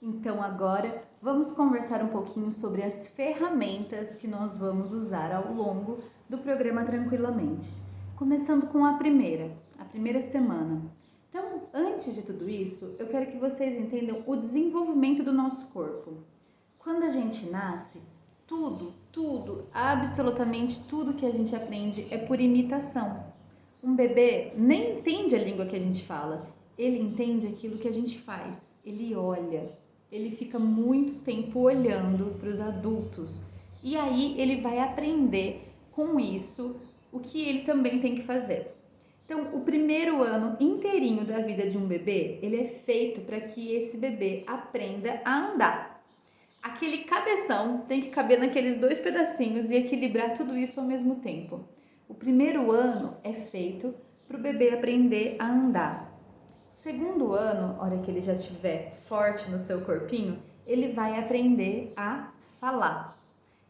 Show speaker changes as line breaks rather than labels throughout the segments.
Então agora vamos conversar um pouquinho sobre as ferramentas que nós vamos usar ao longo do programa Tranquilamente. Começando com a primeira semana. Então, antes de tudo isso, eu quero que vocês entendam o desenvolvimento do nosso corpo. Quando a gente nasce, absolutamente tudo que a gente aprende é por imitação. Um bebê nem entende a língua que a gente fala, ele entende aquilo que a gente faz, ele olha, ele fica muito tempo olhando para os adultos e aí ele vai aprender com isso o que ele também tem que fazer. Então, o primeiro ano inteirinho da vida de um bebê, ele é feito para que esse bebê aprenda a andar. Aquele cabeção tem que caber naqueles dois pedacinhos e equilibrar tudo isso ao mesmo tempo. O primeiro ano é feito para o bebê aprender a andar. O segundo ano, hora que ele já estiver forte no seu corpinho, ele vai aprender a falar.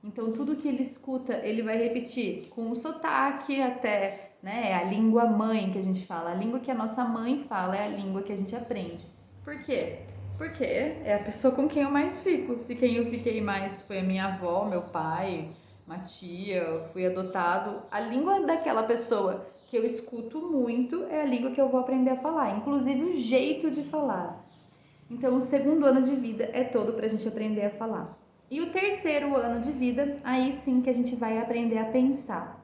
Então, tudo que ele escuta, ele vai repetir com o sotaque até, né? É a língua mãe que a gente fala. A língua que a nossa mãe fala é a língua que a gente aprende. Por quê? Porque é a pessoa com quem eu mais fico. Se quem eu fiquei mais foi a minha avó, meu pai, uma tia, fui adotado. A língua daquela pessoa que eu escuto muito é a língua que eu vou aprender a falar, inclusive o jeito de falar. Então, o segundo ano de vida é todo para a gente aprender a falar. E o terceiro ano de vida, aí sim que a gente vai aprender a pensar.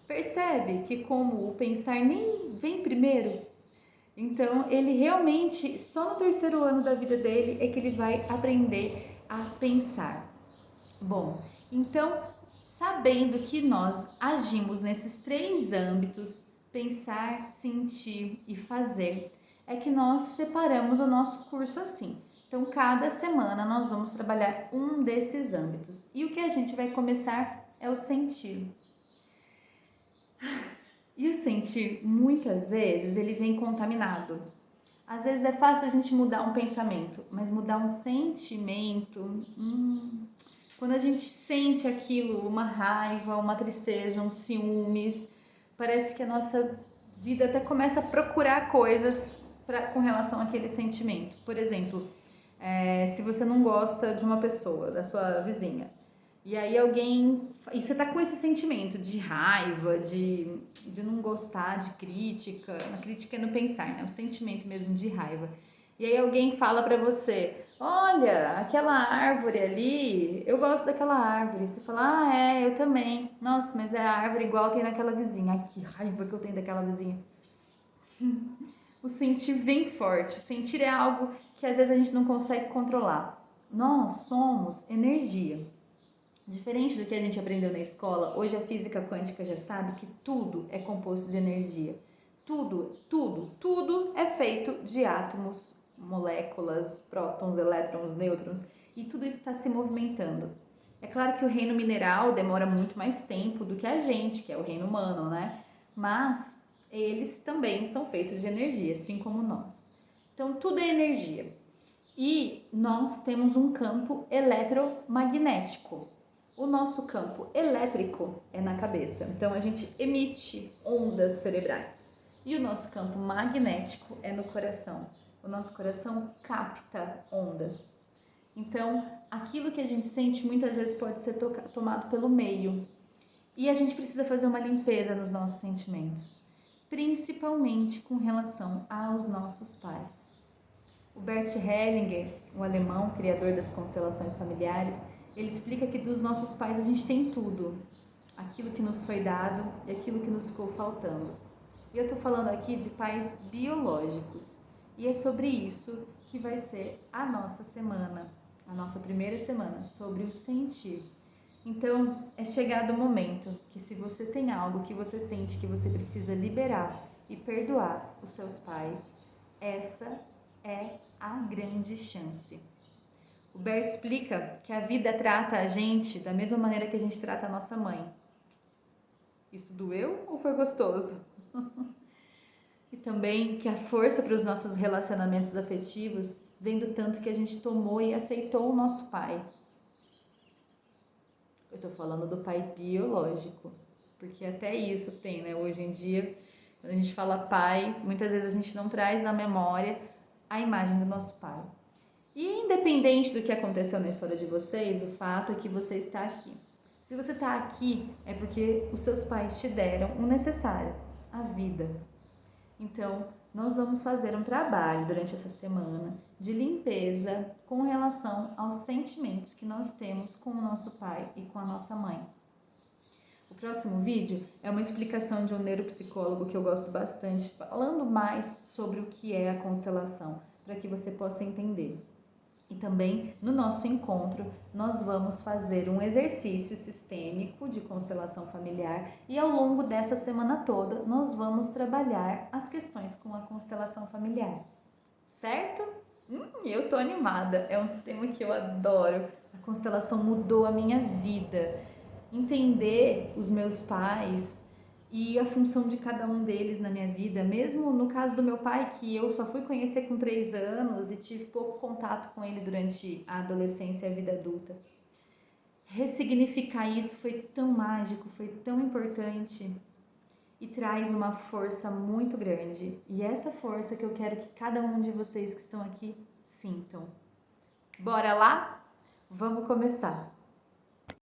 Percebe que como o pensar nem vem primeiro? Então, ele realmente, só no terceiro ano da vida dele é que ele vai aprender a pensar. Bom, então, sabendo que nós agimos nesses três âmbitos, pensar, sentir e fazer, é que nós separamos o nosso curso assim. Então, cada semana nós vamos trabalhar um desses âmbitos. E o que a gente vai começar é o sentir. E o sentir, muitas vezes, ele vem contaminado. Às vezes é fácil a gente mudar um pensamento, mas mudar um sentimento, quando a gente sente aquilo, uma raiva, uma tristeza, um ciúmes, parece que a nossa vida até começa a procurar coisas com relação àquele sentimento. Por exemplo, se você não gosta de uma pessoa, da sua vizinha, e aí alguém. E você tá com esse sentimento de raiva, de não gostar, de crítica. A crítica é no pensar, né? O sentimento mesmo de raiva. E aí alguém fala pra você: olha, aquela árvore ali, eu gosto daquela árvore. Você fala: ah, é, eu também. Nossa, mas é a árvore igual tem naquela vizinha. Ai, que raiva que eu tenho daquela vizinha. O sentir vem forte. O sentir é algo que às vezes a gente não consegue controlar. Nós somos energia. Diferente do que a gente aprendeu na escola, hoje a física quântica já sabe que tudo é composto de energia. Tudo é feito de átomos, moléculas, prótons, elétrons, nêutrons, e tudo isso está se movimentando. É claro que o reino mineral demora muito mais tempo do que a gente, que é o reino humano, né? Mas eles também são feitos de energia, assim como nós. Então tudo é energia. E nós temos um campo eletromagnético. O nosso campo elétrico é na cabeça, então a gente emite ondas cerebrais. E o nosso campo magnético é no coração. O nosso coração capta ondas. Então, aquilo que a gente sente muitas vezes pode ser tomado pelo meio. E a gente precisa fazer uma limpeza nos nossos sentimentos, principalmente com relação aos nossos pais. O Bert Hellinger, o alemão, criador das constelações familiares, ele explica que dos nossos pais a gente tem tudo, aquilo que nos foi dado e aquilo que nos ficou faltando. E eu estou falando aqui de pais biológicos, e é sobre isso que vai ser a nossa semana, a nossa primeira semana, sobre o sentir. Então, é chegado o momento que se você tem algo que você sente que você precisa liberar e perdoar os seus pais, essa é a grande chance. O Bert explica que a vida trata a gente da mesma maneira que a gente trata a nossa mãe. Isso doeu ou foi gostoso? E também que a força para os nossos relacionamentos afetivos vem do tanto que a gente tomou e aceitou o nosso pai. Eu tô falando do pai biológico, porque até isso tem, né? Hoje em dia, quando a gente fala pai, muitas vezes a gente não traz na memória a imagem do nosso pai. E independente do que aconteceu na história de vocês, o fato é que você está aqui. Se você está aqui, é porque os seus pais te deram o necessário, a vida. Então, nós vamos fazer um trabalho durante essa semana de limpeza com relação aos sentimentos que nós temos com o nosso pai e com a nossa mãe. O próximo vídeo é uma explicação de um neuropsicólogo que eu gosto bastante, falando mais sobre o que é a constelação, para que você possa entender. E também, no nosso encontro, nós vamos fazer um exercício sistêmico de constelação familiar e ao longo dessa semana toda nós vamos trabalhar as questões com a constelação familiar. Certo? Eu tô animada, é um tema que eu adoro. A constelação mudou a minha vida. Entender os meus pais e a função de cada um deles na minha vida, mesmo no caso do meu pai, que eu só fui conhecer com 3 anos e tive pouco contato com ele durante a adolescência e a vida adulta. Ressignificar isso foi tão mágico, foi tão importante e traz uma força muito grande. E essa força que eu quero que cada um de vocês que estão aqui sintam. Bora lá? Vamos começar!